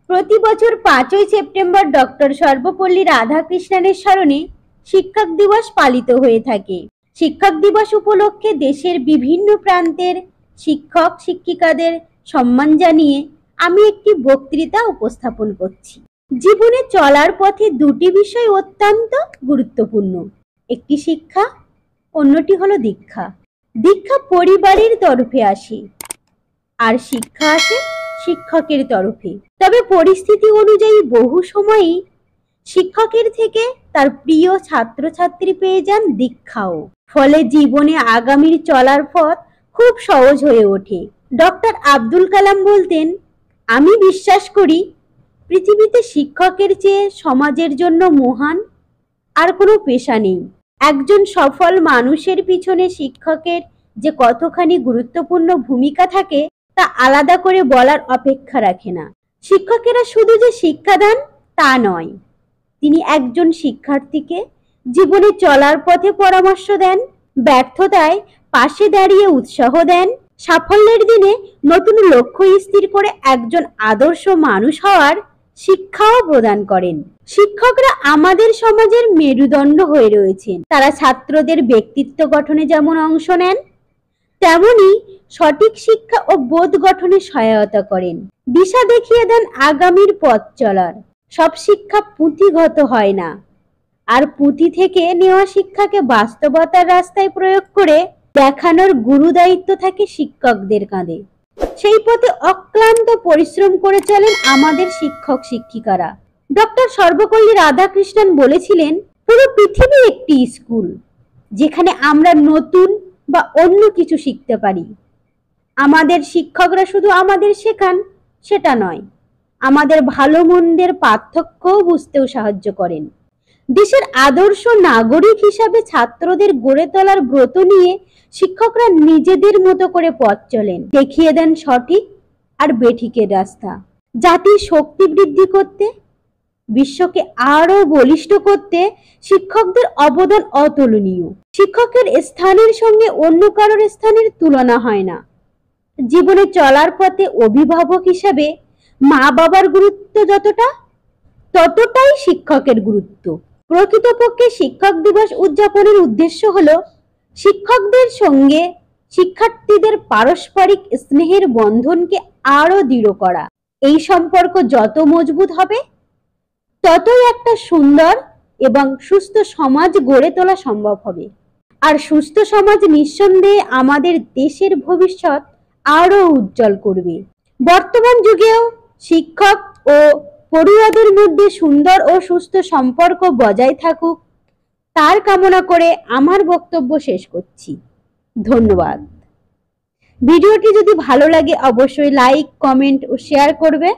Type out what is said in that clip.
প্রতি বছর 5ই September doctor Sarvepalli রাধাকৃষ্ণনের স্মরণে শিক্ষক দিবস পালিত হয়ে থাকে। শিক্ষক দিবস উপলক্ষে দেশের বিভিন্ন প্রান্তের শিক্ষক শিক্ষিকাদের সম্মান জানিয়ে আমি একটি বক্তৃতা উপস্থাপন করছি। জীবনে চলার পথে দুটি বিষয় অত্যন্ত গুরুত্বপূর্ণ, একটি শিক্ষা, অন্যটি হলো দীক্ষা। দীক্ষা পরিবারের তরফে আসে আর শিক্ষা আসে শিক্ষকের তরফে। তবে পরিস্থিতি অনুযায়ী বহু সময়ই শিক্ষকের থেকে তার প্রিয় ছাত্রছাত্রী পেয়ে যান দীক্ষাও। ফলে জীবনে আগামীর চলার পথ খুব সহজ হয়ে ওঠে। ডক্টর আব্দুল কালাম বলতেন, আমি বিশ্বাস করি পৃথিবীতে শিক্ষকের চেয়ে সমাজের জন্য মহান আর কোনো পেশা নেই। একজন সফল মানুষের পিছনে শিক্ষকের যে কতখানি গুরুত্বপূর্ণ ভূমিকা থাকে তা আলাদা করে বলার অপেক্ষা রাখে না। শিক্ষকেরা শুধু যে শিক্ষা দেন তা নয়, তিনি একজন শিক্ষার্থীকে জীবনে চলার পথে পরামর্শ দেন, ব্যর্থতায় পাশে দাঁড়িয়ে উৎসাহ দেন, সাফল্যের দিনে নতুন লক্ষ্য স্থির করে একজন আদর্শ মানুষ হওয়ার শিক্ষাও প্রদান করেন। শিক্ষকরা আমাদের সমাজের মেরুদণ্ড হয়ে রয়েছেন। তারা ছাত্রদের ব্যক্তিত্ব গঠনে যেমন অংশ নেন, তেমনি সঠিক শিক্ষা ও বোধ গঠনে সহায়তা করেন, দিশা দেখিয়ে দেন আগামীর পথ চলার। সব শিক্ষা পুঁথিগত হয় না, আর পুঁথি থেকে নেওয়া শিক্ষাকে বাস্তবতার রাস্তায় প্রয়োগ করে দেখানোর গুরু দায়িত্ব থাকে শিক্ষকদের কাঁধে। সেই পথে অক্লান্ত পরিশ্রম করে চলেন আমাদের শিক্ষক শিক্ষিকারা। ডক্টর সর্বপল্লী রাধাকৃষ্ণন বলেছিলেন, পুরো পৃথিবী একটি স্কুল, যেখানে আমরা নতুন বা অন্য কিছু শিখতে পারি। আমাদের শিক্ষকরা শুধু আমাদের শেখান সেটা নয়, আমাদের ভালো মন্দের পার্থক্যও বুঝতেও সাহায্য করেন। দেশের আদর্শ নাগরিক হিসাবে ছাত্রদের গড়ে তোলার ব্রত নিয়ে শিক্ষকরা নিজেদের মতো করে পথ চলেন, দেখিয়ে দেন সঠিক আর বেঠিকের রাস্তা। জাতির শক্তি বৃদ্ধি করতে, বিশ্বকে আরো বলিষ্ঠ করতে শিক্ষকদের অবদান অতুলনীয়। শিক্ষকের স্থানের সঙ্গে অন্য কারোর স্থানের তুলনা হয় না। জীবনে চলার পথে অভিভাবক হিসাবে মা বাবার গুরুত্ব ততটাই শিক্ষকের গুরুত্ব। প্রকৃতপক্ষে শিক্ষক দিবস উদযাপনের উদ্দেশ্য হলো শিক্ষকদের সঙ্গে শিক্ষার্থীদের পারস্পরিক স্নেহের বন্ধনকে আরো দৃঢ় করা। এই সম্পর্ক যত মজবুত হবে, ততই একটা সুন্দর এবং সুস্থ সমাজ গড়ে তোলা সম্ভব হবে। আর সুস্থ সমাজ নিঃসন্দেহে আমাদের দেশের ভবিষ্যৎ আরো উজ্জ্বল করবে। বর্তমান যুগেও শিক্ষক ও পড়ুয়াদের মধ্যে সুন্দর ও সুস্থ সম্পর্ক বজায় থাকুক, তার কামনা করে আমার বক্তব্য শেষ করছি। ধন্যবাদ। ভিডিওটি যদি ভালো লাগে অবশ্যই লাইক, কমেন্ট ও শেয়ার করবে।